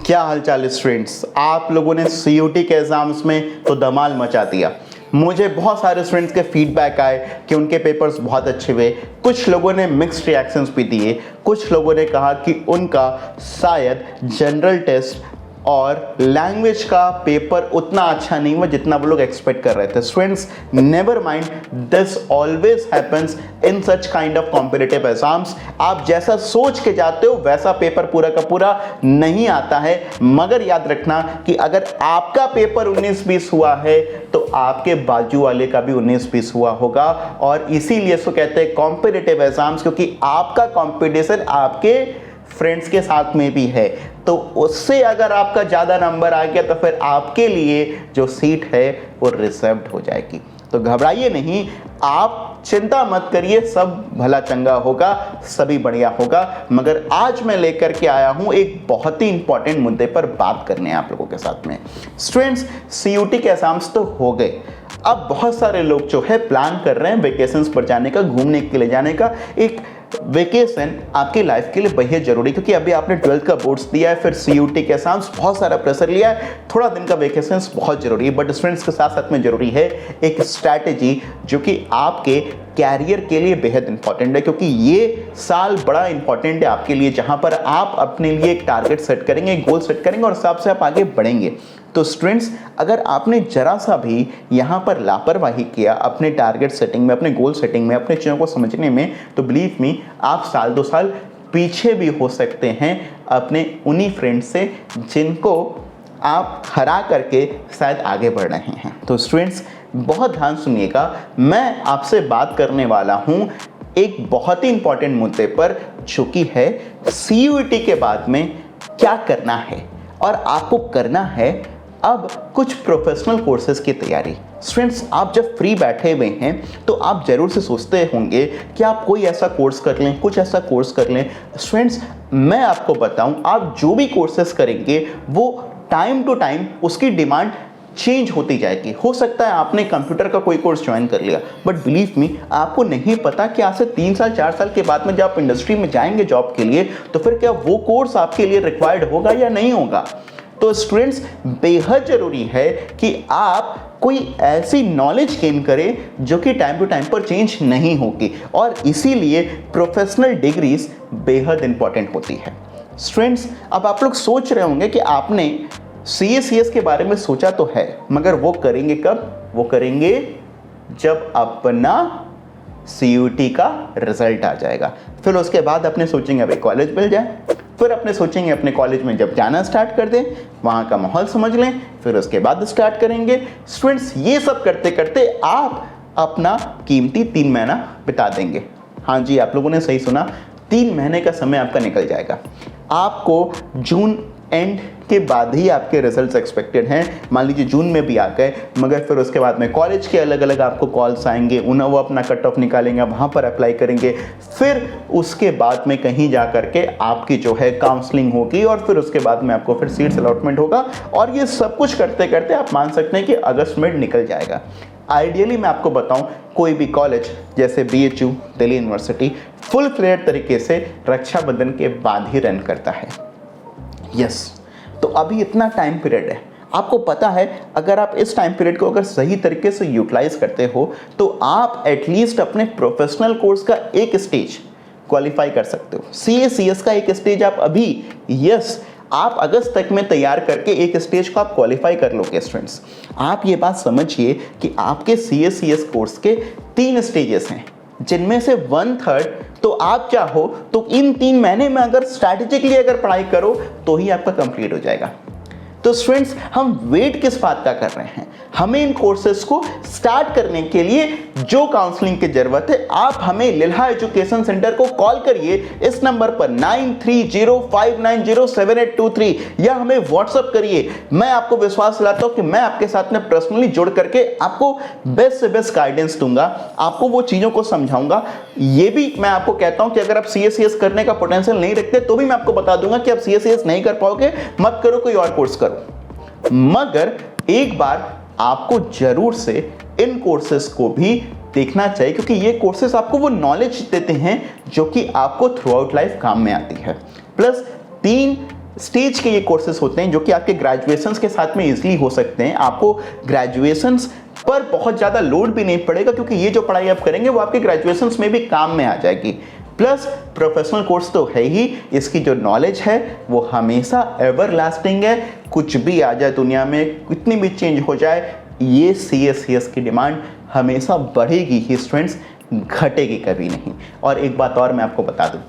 क्या हालचाल स्टूडेंट्स, आप लोगों ने सीयूटी के एग्जाम्स में तो धमाल मचा दिया। मुझे बहुत सारे स्टूडेंट्स के फीडबैक आए कि उनके पेपर्स बहुत अच्छे हुए। कुछ लोगों ने मिक्स्ड रिएक्शंस भी दिए। कुछ लोगों ने कहा कि उनका शायद जनरल टेस्ट और लैंग्वेज का पेपर उतना अच्छा नहीं हुआ जितना वो लोग एक्सपेक्ट कर रहे थे। Students, never mind, this always happens in such kind of competitive exams. आप जैसा सोच के जाते हो वैसा पेपर पूरा का पूरा नहीं आता है। मगर याद रखना कि अगर आपका पेपर 19-20 हुआ है तो आपके बाजू वाले का भी 19-20 हुआ होगा। और इसीलिए इसको कहते हैं कॉम्पिटिटिव एग्जाम्स, क्योंकि आपका कॉम्पिटिशन आपके फ्रेंड्स के साथ में भी है। तो उससे अगर आपका ज़्यादा नंबर आ गया तो फिर आपके लिए जो सीट है वो रिजर्व्ड हो जाएगी। तो घबराइए नहीं, आप चिंता मत करिए, सब भला चंगा होगा, सभी बढ़िया होगा। मगर आज मैं लेकर के आया हूं एक बहुत ही इंपॉर्टेंट मुद्दे पर बात करने आप लोगों के साथ में। स्टूडेंट्स, सीयूटी के एग्जाम्स तो हो गए। अब बहुत सारे लोग जो है प्लान कर रहे हैं वेकेशंस पर जाने का, घूमने के लिए जाने का। एक वेकेशन आपकी लाइफ के लिए बेहद जरूरी, क्योंकि अभी आपने 12th का बोर्ड्स दिया है, फिर सीयूटी के एग्जाम्स, बहुत सारा प्रेशर लिया है। थोड़ा दिन का वेकेशन बहुत जरूरी है, बट स्टूडेंट्स के साथ साथ में जरूरी है एक स्ट्रैटेजी जो कि आपके कैरियर के लिए बेहद इंपॉर्टेंट है। क्योंकि ये साल बड़ा इंपॉर्टेंट है आपके लिए, जहां पर आप अपने लिए एक टारगेट सेट करेंगे, एक गोल सेट करेंगे और हिसाब से आप आगे बढ़ेंगे। तो स्टूडेंट्स, अगर आपने जरा सा भी यहाँ पर लापरवाही किया अपने टारगेट सेटिंग में, अपने गोल सेटिंग में, अपने चीज़ों को समझने में, तो बिलीव मी, आप साल 2 साल पीछे भी हो सकते हैं अपने उन्हीं फ्रेंड्स से जिनको आप हरा करके शायद आगे बढ़ रहे हैं। तो स्टूडेंट्स, बहुत ध्यान सुनिएगा, मैं आपसे बात करने वाला हूँ एक बहुत ही इंपॉर्टेंट मुद्दे पर, जो कि है सीयूईटी के बाद में क्या करना है। और आपको करना है अब कुछ प्रोफेशनल कोर्सेज की तैयारी। स्टूडेंट्स, आप जब फ्री बैठे हुए हैं तो आप जरूर से सोचते होंगे कि आप कोई ऐसा कोर्स कर लें, कुछ ऐसा कोर्स कर लें। स्टूडेंट्स, मैं आपको बताऊं, आप जो भी कोर्सेज करेंगे वो टाइम टू टाइम उसकी डिमांड चेंज होती जाएगी। हो सकता है आपने कंप्यूटर का कोई कोर्स ज्वाइन कर लिया, बट बिलीव मी, आपको नहीं पता कि आज से 3 साल 4 साल के बाद में जब आप इंडस्ट्री में जाएंगे जॉब के लिए, तो फिर क्या वो कोर्स आपके लिए रिक्वायर्ड होगा या नहीं होगा। तो स्टूडेंट्स, बेहद जरूरी है कि आप कोई ऐसी नॉलेज गेन करें जो कि टाइम टू टाइम पर चेंज नहीं होगी, और इसीलिए प्रोफेशनल डिग्रीज बेहद इंपॉर्टेंट होती है। स्टूडेंट्स, अब आप लोग सोच रहे होंगे कि आपने CA/CS के बारे में सोचा तो है, मगर वो करेंगे कब? वो करेंगे जब अपना CUT का रिजल्ट आ जाएगा। फिर उसके बाद अपने सोचेंगे अभी कॉलेज मिल जाए, फिर अपने सोचेंगे अपने कॉलेज में जब जाना स्टार्ट कर दें, वहाँ का माहौल समझ लें, फिर उसके बाद स्टार्ट करेंगे। स्टूडेंट्स, ये सब करते करते आप अपना कीमती 3 महीना बिता देंगे। हाँ जी, आप लोगों ने सही सुना, 3 महीने का समय आपका निकल जाएगा। आपको जून एंड के बाद ही आपके रिजल्ट्स एक्सपेक्टेड हैं। मान लीजिए जून में भी आ गए, मगर फिर उसके बाद में कॉलेज के अलग अलग आपको कॉल्स आएंगे, उन्हें वो अपना कट ऑफ निकालेंगे, वहाँ पर अप्लाई करेंगे। फिर उसके बाद में कहीं जा करके आपकी जो है काउंसलिंग होगी, और फिर उसके बाद में आपको फिर सीट्स अलॉटमेंट होगा। और ये सब कुछ करते करते आप मान सकते हैं कि अगस्त में निकल जाएगा। आइडियली मैं आपको बताऊं, कोई भी कॉलेज जैसे BHU, Delhi university, full fled तरीके से रक्षाबंधन के बाद ही रन करता है। यस, तो अभी इतना टाइम पीरियड है। आपको पता है, अगर आप इस टाइम पीरियड को अगर सही तरीके से यूटिलाइज करते हो तो आप एटलीस्ट अपने प्रोफेशनल कोर्स का एक स्टेज क्वालिफाई कर सकते हो। CA/CS का एक स्टेज आप अभी, यस, आप अगस्त तक में तैयार करके एक स्टेज को आप क्वालिफाई कर लोगे। स्टूडेंट्स, आप ये बात समझिए कि आपके CA/CS कोर्स के 3 स्टेजेस हैं, जिनमें से 1/3 तो आप चाहो तो इन 3 महीने में अगर स्ट्रैटेजिकली अगर पढ़ाई करो तो ही आपका कंप्लीट हो जाएगा। तो स्टूडेंट्स, हम वेट किस बात का कर रहे हैं? हमें इन कोर्सेज को स्टार्ट करने के लिए जो काउंसलिंग की जरूरत है, आप हमें लिल्हा एजुकेशन सेंटर को कॉल करिए इस नंबर पर 9305907823, या हमें व्हाट्सएप करिए। मैं आपको विश्वास दिलाता हूं कि मैं आपके साथ में पर्सनली जुड़ करके आपको बेस्ट से बेस्ट गाइडेंस दूंगा, आपको वो चीजों को समझाऊंगा। ये भी मैं आपको कहता हूं कि अगर आप CA/CS करने का पोटेंशियल नहीं रखते तो भी मैं आपको बता दूंगा कि आप CA/CS नहीं कर पाओगे, मत करो, कोई और कोर्स करो। मगर एक बार आपको जरूर से इन कोर्सेज को भी देखना चाहिए, क्योंकि ये कोर्सेज आपको वो नॉलेज देते हैं जो कि आपको थ्रू आउट लाइफ काम में आती है। प्लस 3 स्टेज के ये कोर्सेज होते हैं जो कि आपके ग्रेजुएशंस के साथ में इजीली हो सकते हैं। आपको ग्रेजुएशंस पर बहुत ज़्यादा लोड भी नहीं पड़ेगा, क्योंकि ये जो पढ़ाई आप करेंगे वो आपके ग्रेजुएशंस में भी काम में आ जाएगी। प्लस प्रोफेशनल कोर्स तो है ही, इसकी जो नॉलेज है वो हमेशा एवर लास्टिंग है। कुछ भी आ जाए दुनिया में, कितनी भी चेंज हो जाए, ये CS की डिमांड हमेशा बढ़ेगी ही स्टूडेंट्स, घटेगी कभी नहीं। और एक बात और मैं आपको बता दूं,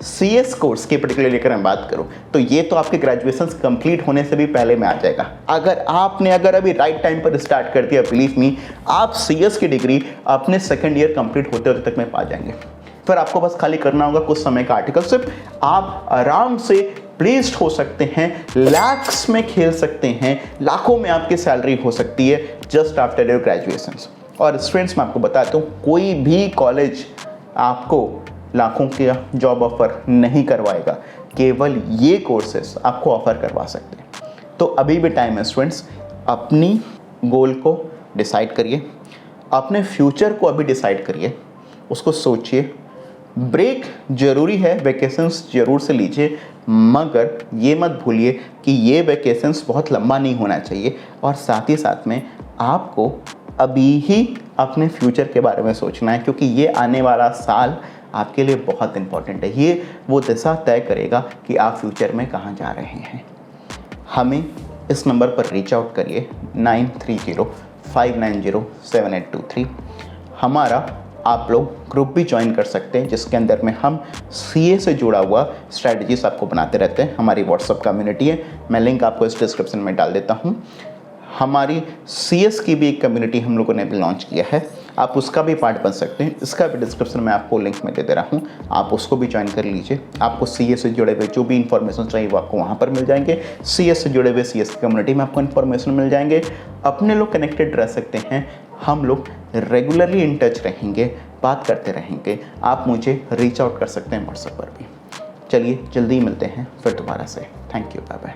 CS कोर्स के पर्टिकुलर लेकर मैं बात करूं तो ये तो आपके ग्रेजुएशंस कंप्लीट होने से भी पहले में आ जाएगा। अगर अभी राइट टाइम पर स्टार्ट कर दिया, बिलीव मी, आप CS की डिग्री अपने सेकंड ईयर कंप्लीट होते होते तक में पा जाएंगे। फिर आपको बस खाली करना होगा कुछ समय का आर्टिकलशिप, आप आराम से प्लेस्ड हो सकते हैं, लैक्स में खेल सकते हैं, लाखों में आपकी सैलरी हो सकती है जस्ट आफ्टर योर ग्रेजुएशंस। और स्टूडेंट्स मैं आपको बताता हूँ, कोई भी कॉलेज आपको लाखों के जॉब ऑफर नहीं करवाएगा, केवल ये कोर्सेस आपको ऑफर करवा सकते हैं। तो अभी भी टाइम है स्टूडेंट्स, अपनी गोल को डिसाइड करिए, अपने फ्यूचर को अभी डिसाइड करिए, उसको सोचिए। ब्रेक जरूरी है, वैकेशंस जरूर से लीजिए, मगर ये मत भूलिए कि ये वैकेशंस बहुत लंबा नहीं होना चाहिए। और साथ ही साथ में आपको अभी ही अपने फ्यूचर के बारे में सोचना है, क्योंकि ये आने वाला साल आपके लिए बहुत इंपॉर्टेंट है। ये वो दिशा तय करेगा कि आप फ्यूचर में कहाँ जा रहे हैं। हमें इस नंबर पर रीच आउट करिए 9305907823। हमारा आप लोग ग्रुप भी ज्वाइन कर सकते हैं, जिसके अंदर में हम CA से जुड़ा हुआ स्ट्रैटेजीज आपको बनाते रहते हैं। हमारी व्हाट्सअप कम्युनिटी है, मैं लिंक आपको इस डिस्क्रिप्शन में डाल देता हूँ। हमारी CS की भी एक कम्युनिटी हम लोगों ने भी लॉन्च किया है, आप उसका भी पार्ट बन सकते हैं। इसका भी डिस्क्रिप्शन में आपको लिंक में दे दे रहा हूँ, आप उसको भी ज्वाइन कर लीजिए। आपको CS से जुड़े हुए जो भी इन्फॉर्मेशन चाहिए वो आपको वहाँ पर मिल जाएंगे। CS से जुड़े हुए CS की कम्युनिटी में आपको इन्फॉर्मेशन मिल जाएंगे। अपने लोग कनेक्टेड रह सकते हैं, हम लोग रेगुलरली इन टच रहेंगे, बात करते रहेंगे। आप मुझे रीच आउट कर सकते हैं व्हाट्सएप पर भी। चलिए जल्दी मिलते हैं फिर दोबारा से। Thank you, bye bye.